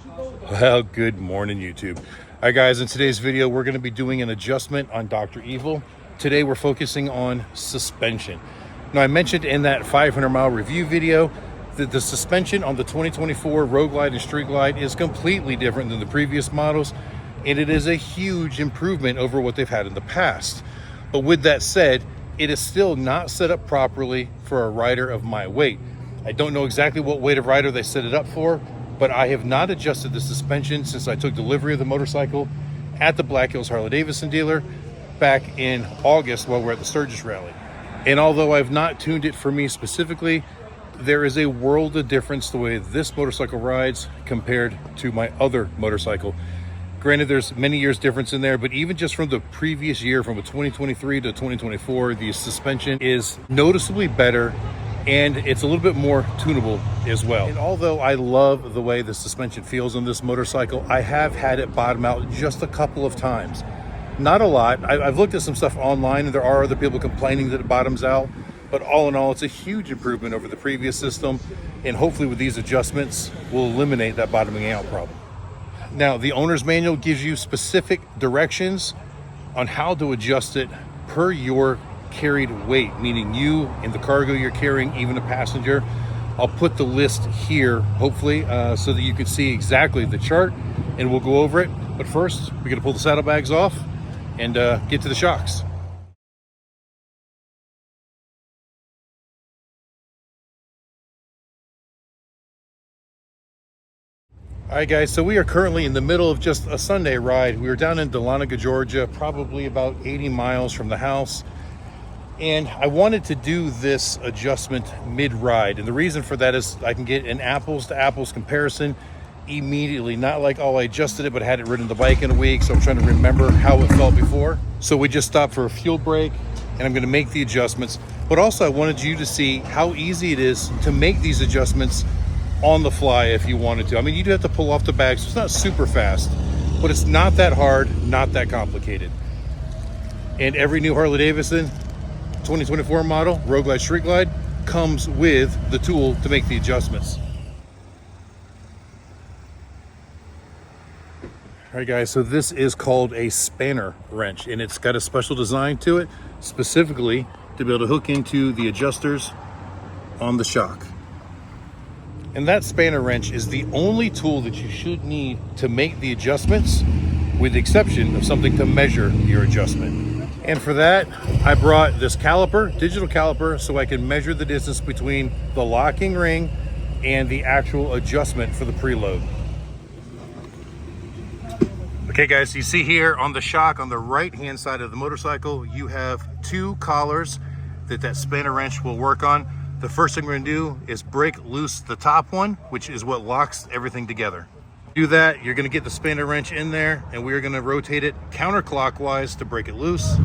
Well, good morning, YouTube. All right, guys, in today's video, we're going to be doing an adjustment on Dr. Evil. Today, we're focusing on suspension. Now, I mentioned in that 500-mile review video that the suspension on the 2024 Road Glide and Street Glide is completely different than the previous models, and it is a huge improvement over what they've had in the past. But with that said, it is still not set up properly for a rider of my weight. I don't know exactly what weight of rider they set it up for, but I have not adjusted the suspension since I took delivery of the motorcycle at the Black Hills Harley Davidson dealer back in August while we're at the Sturgis rally. And although I've not tuned it for me specifically, there is a world of difference the way this motorcycle rides compared to my other motorcycle. Granted, there's many years difference in there, but even just from the previous year, from a 2023 to 2024, the suspension is noticeably better, and it's a little bit more tunable as well. And although I love the way the suspension feels on this motorcycle, I have had it bottom out just a couple of times. Not a lot. I've looked at some stuff online, and there are other people complaining that it bottoms out, but all in all, it's a huge improvement over the previous system, and hopefully with these adjustments, we'll eliminate that bottoming out problem. Now, the owner's manual gives you specific directions on how to adjust it per your carried weight, meaning you and the cargo you're carrying, even a passenger. I'll put the list here, hopefully, so that you can see exactly the chart, and we'll go over it. But first, we're gonna pull the saddlebags off and get to the shocks. All right, guys, so we are currently in the middle of just a Sunday ride. We were down in Dahlonega, Georgia, probably about 80 miles from the house. And I wanted to do this adjustment mid-ride. And the reason for that is I can get an apples to apples comparison immediately. Not like, oh, I adjusted it, but I hadn't ridden the bike in a week, so I'm trying to remember how it felt before. So we just stopped for a fuel break, and I'm gonna make the adjustments. But also I wanted you to see how easy it is to make these adjustments on the fly if you wanted to. I mean, you do have to pull off the bag, so it's not super fast, but it's not that hard, not that complicated. And every new Harley Davidson 2024 model, Road Glide, Street Glide, comes with the tool to make the adjustments. All right, guys, so this is called a spanner wrench, and it's got a special design to it, specifically to be able to hook into the adjusters on the shock. And that spanner wrench is the only tool that you should need to make the adjustments, with the exception of something to measure your adjustment. And for that, I brought this caliper, digital caliper, so I can measure the distance between the locking ring and the actual adjustment for the preload. Okay, guys, you see here on the shock on the right-hand side of the motorcycle, you have two collars that spanner wrench will work on. The first thing we're gonna do is break loose the top one, which is what locks everything together. Do that, you're gonna get the spanner wrench in there, and we're gonna rotate it counterclockwise to break it loose.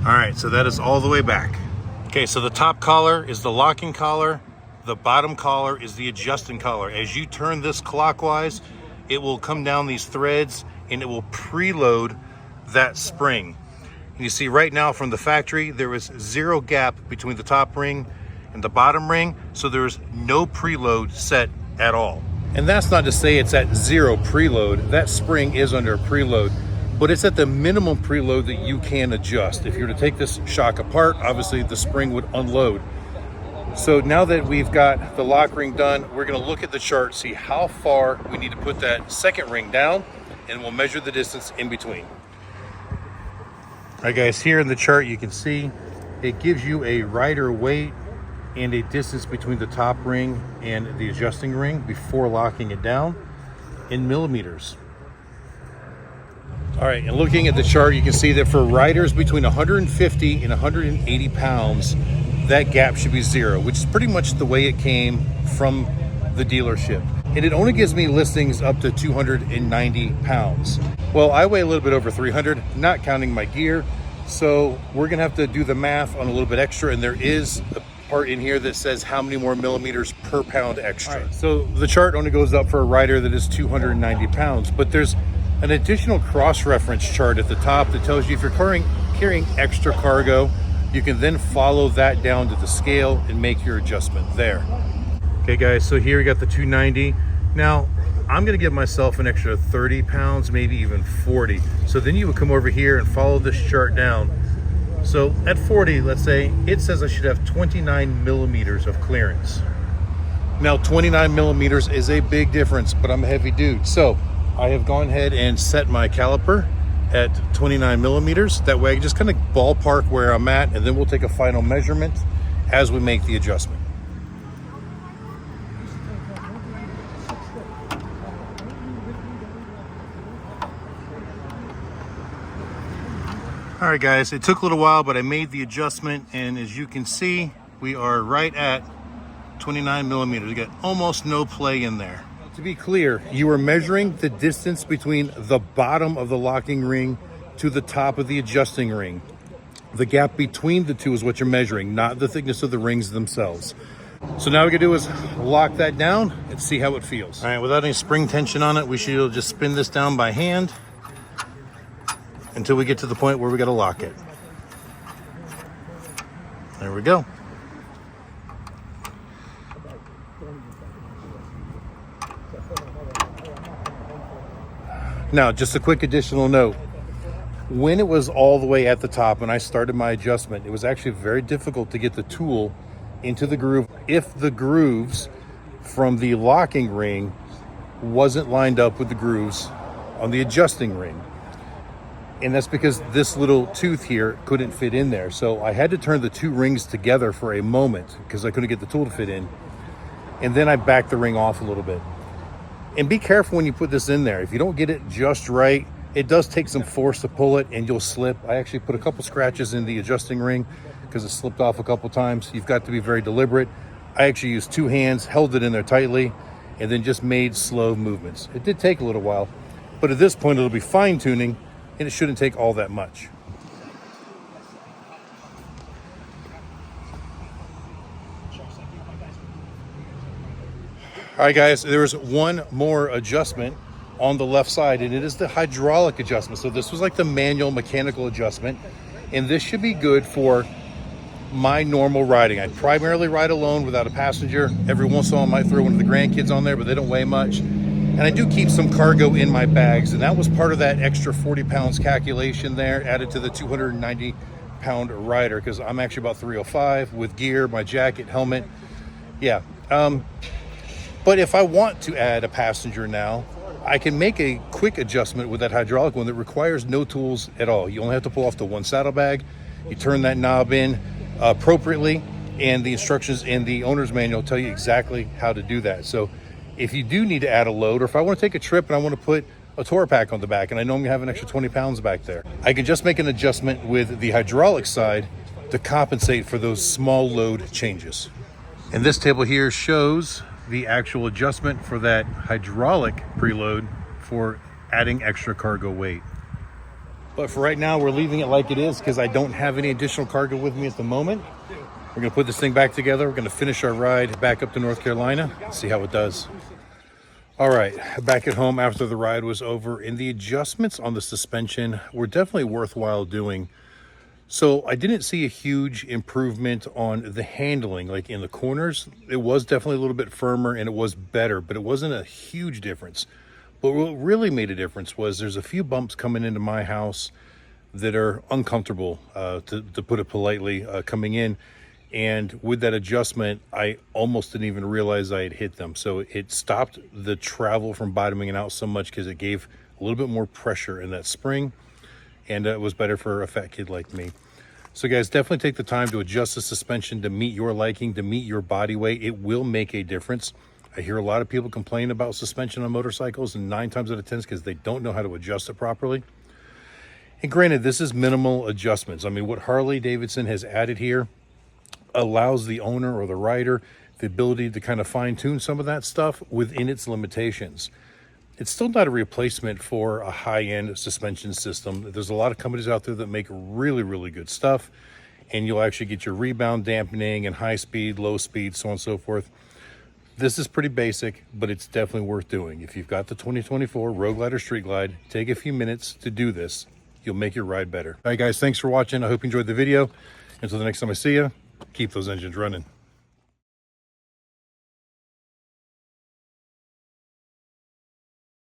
All right, so that is all the way back. Okay, so the top collar is the locking collar, the bottom collar is the adjusting collar. As you turn this clockwise, it will come down these threads and it will preload that spring. And you see right now from the factory, there is zero gap between the top ring and the bottom ring, so there's no preload set at all. And that's not to say it's at zero preload. That spring is under a preload, but it's at the minimum preload that you can adjust. If you were to take this shock apart, obviously the spring would unload. So now that we've got the lock ring done, we're gonna look at the chart, see how far we need to put that second ring down, and we'll measure the distance in between. All right, guys, here in the chart, you can see it gives you a rider weight and a distance between the top ring and the adjusting ring before locking it down in millimeters. All right, and looking at the chart, you can see that for riders between 150 and 180 pounds, that gap should be zero, which is pretty much the way it came from the dealership. And it only gives me listings up to 290 pounds. Well, I weigh a little bit over 300, not counting my gear. So we're gonna have to do the math on a little bit extra, and there is a part in here that says how many more millimeters per pound extra. Right, so the chart only goes up for a rider that is 290 pounds, but there's an additional cross-reference chart at the top that tells you if you're carrying extra cargo, You can then follow that down to the scale and make your adjustment there. Okay guys, so here we got the 290. Now, I'm gonna give myself an extra 30 pounds, maybe even 40. So then you would come over here and follow this chart down. So at 40, let's say, it says I should have 29 millimeters of clearance. Now 29 millimeters is a big difference, but I'm a heavy dude. So I have gone ahead and set my caliper at 29 millimeters. That way I can just kind of ballpark where I'm at, and then we'll take a final measurement as we make the adjustment. All right guys, it took a little while, but I made the adjustment, and as you can see, we are right at 29 millimeters. You got almost no play in there. To be clear, you are measuring the distance between the bottom of the locking ring to the top of the adjusting ring. The gap between the two is what you're measuring, not the thickness of the rings themselves. So now what we're gonna do is lock that down and see how it feels. All right, without any spring tension on it, we should just spin this down by hand until we get to the point where we gotta lock it. There we go. Now, just a quick additional note. When it was all the way at the top and I started my adjustment, it was actually very difficult to get the tool into the groove if the grooves from the locking ring wasn't lined up with the grooves on the adjusting ring. And that's because this little tooth here couldn't fit in there. So I had to turn the two rings together for a moment because I couldn't get the tool to fit in. And then I backed the ring off a little bit. And be careful when you put this in there. If you don't get it just right, it does take some force to pull it and you'll slip. I actually put a couple scratches in the adjusting ring because it slipped off a couple times. You've got to be very deliberate. I actually used two hands, held it in there tightly, and then just made slow movements. It did take a little while, but at this point it'll be fine tuning and it shouldn't take all that much. All right guys, there's one more adjustment on the left side, and it is the hydraulic adjustment. So this was like the manual mechanical adjustment, and this should be good for my normal riding. I primarily ride alone without a passenger. Every once in a while I might throw one of the grandkids on there, but they don't weigh much. And I do keep some cargo in my bags, and that was part of that extra 40 pounds calculation there, added to the 290 pound rider, because I'm actually about 305 with gear, my jacket, helmet. Yeah. But if I want to add a passenger now, I can make a quick adjustment with that hydraulic one that requires no tools at all. You only have to pull off the one saddlebag. You turn that knob in appropriately, and the instructions in the owner's manual tell you exactly how to do that. So if you do need to add a load, or if I want to take a trip and I want to put a tour pack on the back and I know I'm gonna have an extra 20 pounds back there, I can just make an adjustment with the hydraulic side to compensate for those small load changes. And this table here shows the actual adjustment for that hydraulic preload for adding extra cargo weight. But for right now, we're leaving it like it is because I don't have any additional cargo with me at the moment. We're gonna put this thing back together. We're gonna finish our ride back up to North Carolina, see how it does. All right, back at home after the ride was over, and the adjustments on the suspension were definitely worthwhile doing. So I didn't see a huge improvement on the handling, like in the corners. It was definitely a little bit firmer and it was better, but it wasn't a huge difference. But what really made a difference was there's a few bumps coming into my house that are uncomfortable, to put it politely, coming in. And with that adjustment, I almost didn't even realize I had hit them. So it stopped the travel from bottoming out so much because it gave a little bit more pressure in that spring. And it was better for a fat kid like me. So guys, definitely take the time to adjust the suspension to meet your liking, to meet your body weight. It will make a difference. I hear a lot of people complain about suspension on motorcycles, and 9 times out of 10 is because they don't know how to adjust it properly. And granted, this is minimal adjustments. I mean, what Harley Davidson has added here allows the owner or the rider the ability to kind of fine tune some of that stuff within its limitations. It's still not a replacement for a high-end suspension system. There's a lot of companies out there that make really, really good stuff, and you'll actually get your rebound dampening and high speed, low speed, so on and so forth. This is pretty basic, but it's definitely worth doing. If you've got the 2024 Road Glide or Street Glide, take a few minutes to do this. You'll make your ride better. All right, guys, thanks for watching. I hope you enjoyed the video. Until the next time I see you, keep those engines running.